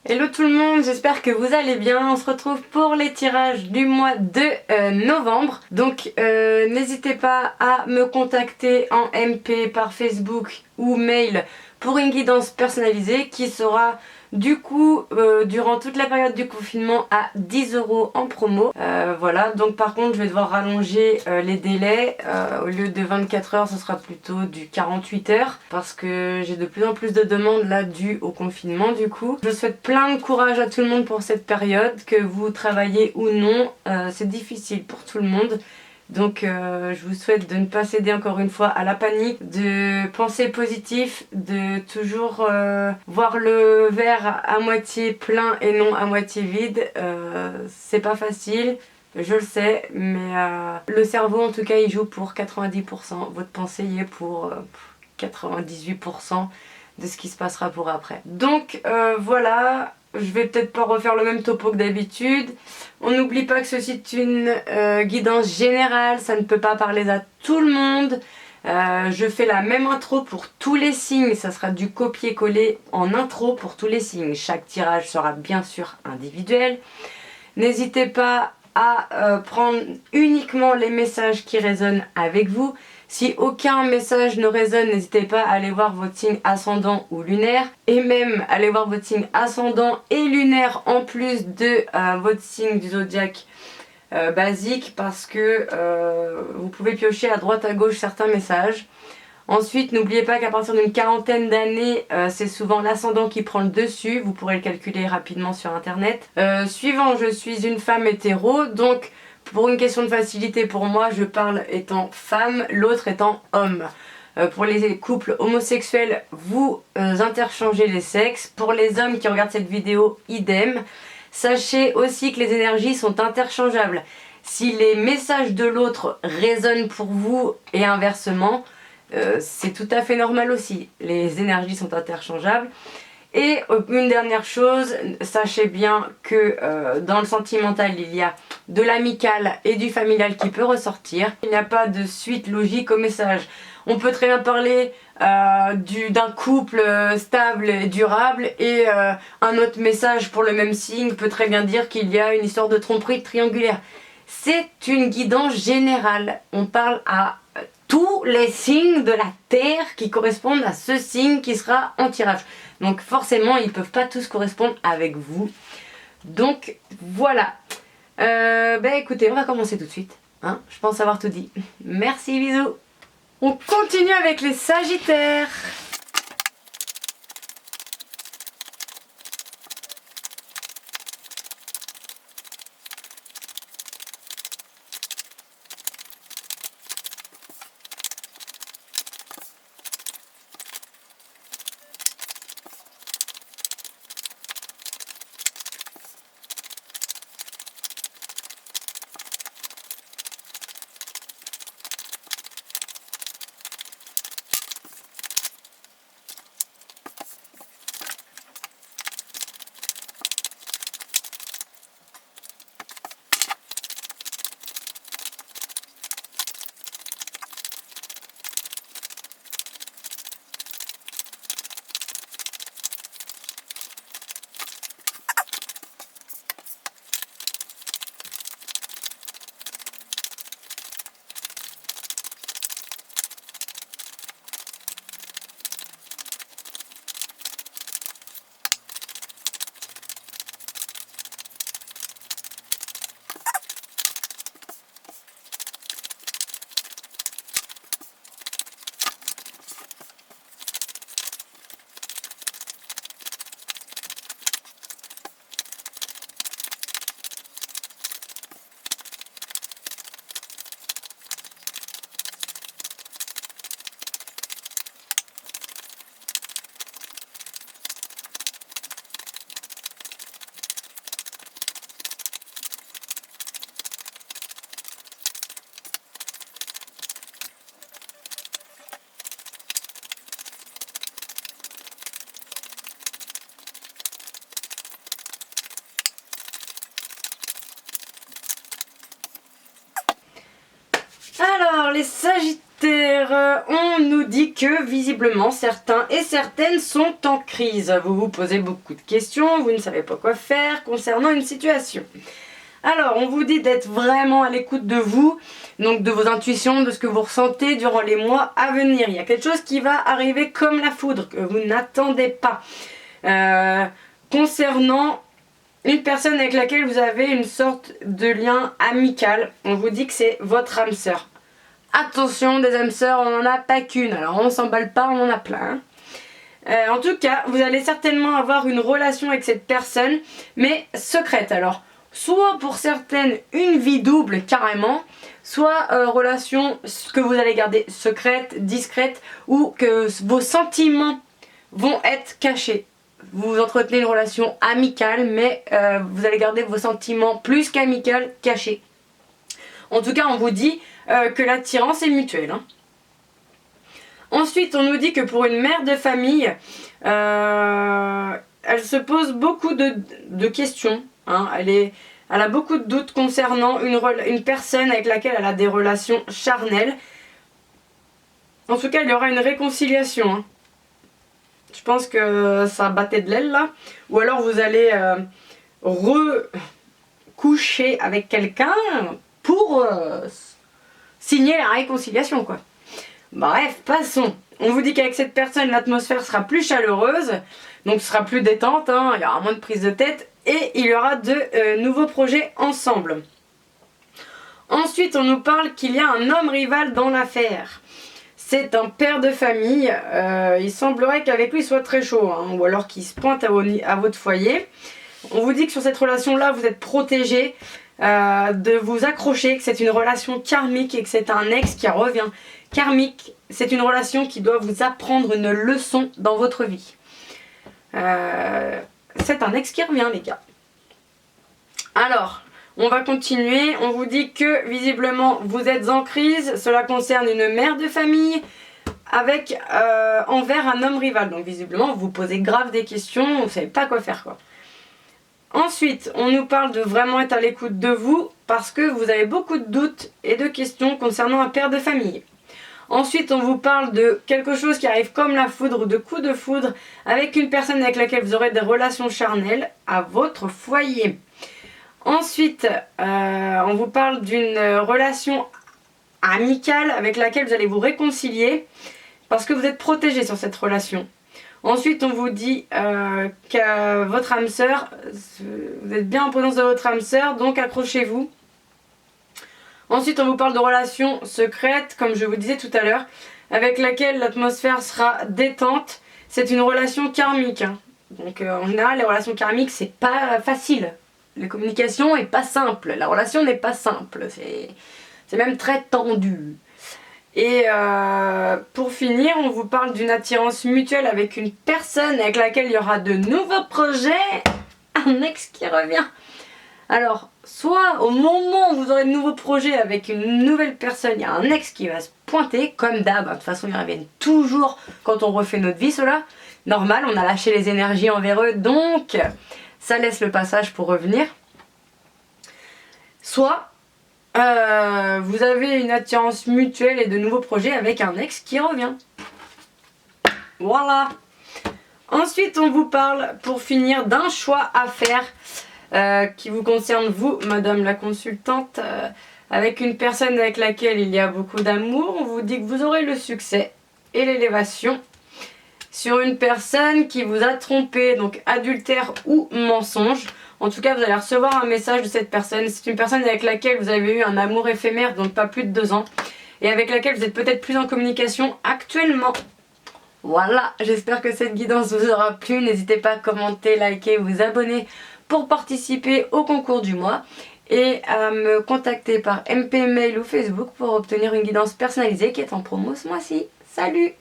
Hello tout le monde, j'espère que vous allez bien. On se retrouve pour les tirages du mois de novembre. Donc n'hésitez pas à me contacter en MP par Facebook ou mail pour une guidance personnalisée qui sera du coup durant toute la période du confinement à 10 € en promo. Voilà, donc par contre je vais devoir rallonger les délais. Au lieu de 24 heures, ce sera plutôt du 48 heures parce que j'ai de plus en plus de demandes là dues au confinement du coup. Je souhaite plein de courage à tout le monde pour cette période, que vous travaillez ou non, c'est difficile pour tout le monde. Donc je vous souhaite de ne pas céder encore une fois à la panique, de penser positif, de toujours voir le verre à moitié plein et non à moitié vide. C'est pas facile, je le sais, mais le cerveau en tout cas il joue pour 90%, votre pensée y est pour 98% de ce qui se passera pour après. Donc voilà, je vais peut-être pas refaire le même topo que d'habitude. On n'oublie pas que ceci est une guidance générale, ça ne peut pas parler à tout le monde. Je fais la même intro pour tous les signes, ça sera du copier-coller en intro pour tous les signes. Chaque tirage sera bien sûr individuel. N'hésitez pas à prendre uniquement les messages qui résonnent avec vous. Si aucun message ne résonne, n'hésitez pas à aller voir votre signe ascendant ou lunaire. Et même aller voir votre signe ascendant et lunaire en plus de votre signe du zodiaque basique, parce que vous pouvez piocher à droite à gauche certains messages. Ensuite, n'oubliez pas qu'à partir d'une quarantaine d'années, c'est souvent l'ascendant qui prend le dessus. Vous pourrez le calculer rapidement sur internet. Suivant, je suis une femme hétéro, donc pour une question de facilité pour moi, je parle étant femme, l'autre étant homme. Pour les couples homosexuels, vous interchangez les sexes. Pour les hommes qui regardent cette vidéo, idem. Sachez aussi que les énergies sont interchangeables. Si les messages de l'autre résonnent pour vous et inversement, c'est tout à fait normal aussi. Les énergies sont interchangeables. Et une dernière chose, sachez bien que dans le sentimental, il y a de l'amical et du familial qui peut ressortir. Il n'y a pas de suite logique au message. On peut très bien parler d'un couple stable et durable, et un autre message pour le même signe peut très bien dire qu'il y a une histoire de tromperie triangulaire. C'est une guidance générale. On parle à tous les signes de la Terre qui correspondent à ce signe qui sera en tirage. Donc forcément, ils ne peuvent pas tous correspondre avec vous. Donc voilà. Écoutez, on va commencer tout de suite. Hein, je pense avoir tout dit. Merci, bisous. On continue avec les Sagittaires. Alors, les Sagittaires, Mystère, on nous dit que visiblement certains et certaines sont en crise. Vous vous posez beaucoup de questions, vous ne savez pas quoi faire concernant une situation. Alors, on vous dit d'être vraiment à l'écoute de vous, donc de vos intuitions, de ce que vous ressentez durant les mois à venir. Il y a quelque chose qui va arriver comme la foudre, que vous n'attendez pas. Concernant une personne avec laquelle vous avez une sorte de lien amical, on vous dit que c'est votre âme sœur. Attention, des âmes sœurs, on n'en a pas qu'une, alors on s'emballe pas, on en a plein. En tout cas, vous allez certainement avoir une relation avec cette personne, mais secrète. Alors, soit pour certaines, une vie double carrément, soit relation que vous allez garder secrète, discrète, ou que vos sentiments vont être cachés. Vous entretenez une relation amicale, mais vous allez garder vos sentiments plus qu'amicales cachés. En tout cas, on vous dit que l'attirance est mutuelle. Hein. Ensuite, on nous dit que pour une mère de famille, elle se pose beaucoup de questions. Hein. Elle a beaucoup de doutes concernant une personne avec laquelle elle a des relations charnelles. En tout cas, il y aura une réconciliation. Hein. Je pense que ça battait de l'aile là. Ou alors vous allez recoucher avec quelqu'un pour signer la réconciliation quoi. Bref, passons. On vous dit qu'avec cette personne, l'atmosphère sera plus chaleureuse, donc ce sera plus détente, hein, il y aura moins de prise de tête et il y aura de nouveaux projets ensemble. Ensuite, on nous parle qu'il y a un homme rival dans l'affaire. C'est un père de famille, il semblerait qu'avec lui il soit très chaud, hein, ou alors qu'il se pointe à votre foyer. On vous dit que sur cette relation-là, vous êtes protégé, de vous accrocher, que c'est une relation karmique et que c'est un ex qui revient. Karmique, c'est une relation qui doit vous apprendre une leçon dans votre vie. C'est un ex qui revient, les gars. Alors, on va continuer. On vous dit que visiblement vous êtes en crise. Cela concerne une mère de famille avec envers un homme rival. Donc visiblement vous vous posez grave des questions, vous ne savez pas quoi faire quoi. Ensuite, on nous parle de vraiment être à l'écoute de vous parce que vous avez beaucoup de doutes et de questions concernant un père de famille. Ensuite, on vous parle de quelque chose qui arrive comme la foudre ou de coups de foudre avec une personne avec laquelle vous aurez des relations charnelles à votre foyer. Ensuite, on vous parle d'une relation amicale avec laquelle vous allez vous réconcilier parce que vous êtes protégé sur cette relation. Ensuite, on vous dit que votre âme sœur, vous êtes bien en présence de votre âme sœur, donc accrochez-vous. Ensuite, on vous parle de relations secrètes, comme je vous disais tout à l'heure, avec laquelle l'atmosphère sera détente. C'est une relation karmique. Hein. Donc, en général, les relations karmiques, c'est pas facile. La communication est pas simple. La relation n'est pas simple. C'est même très tendu. Et pour finir, on vous parle d'une attirance mutuelle avec une personne avec laquelle il y aura de nouveaux projets. Un ex qui revient. Alors, soit au moment où vous aurez de nouveaux projets avec une nouvelle personne, il y a un ex qui va se pointer, comme d'hab. De toute façon, ils reviennent toujours quand on refait notre vie, cela. Normal, on a lâché les énergies envers eux, donc ça laisse le passage pour revenir. Soit vous avez une attirance mutuelle et de nouveaux projets avec un ex qui revient. Voilà. Ensuite, on vous parle, pour finir, d'un choix à faire qui vous concerne vous, madame la consultante, avec une personne avec laquelle il y a beaucoup d'amour. On vous dit que vous aurez le succès et l'élévation sur une personne qui vous a trompé, donc adultère ou mensonge. En tout cas, vous allez recevoir un message de cette personne. C'est une personne avec laquelle vous avez eu un amour éphémère, donc pas plus de 2 ans, et avec laquelle vous êtes peut-être plus en communication actuellement. Voilà, j'espère que cette guidance vous aura plu. N'hésitez pas à commenter, liker, vous abonner pour participer au concours du mois et à me contacter par MP, mail ou Facebook pour obtenir une guidance personnalisée qui est en promo ce mois-ci. Salut!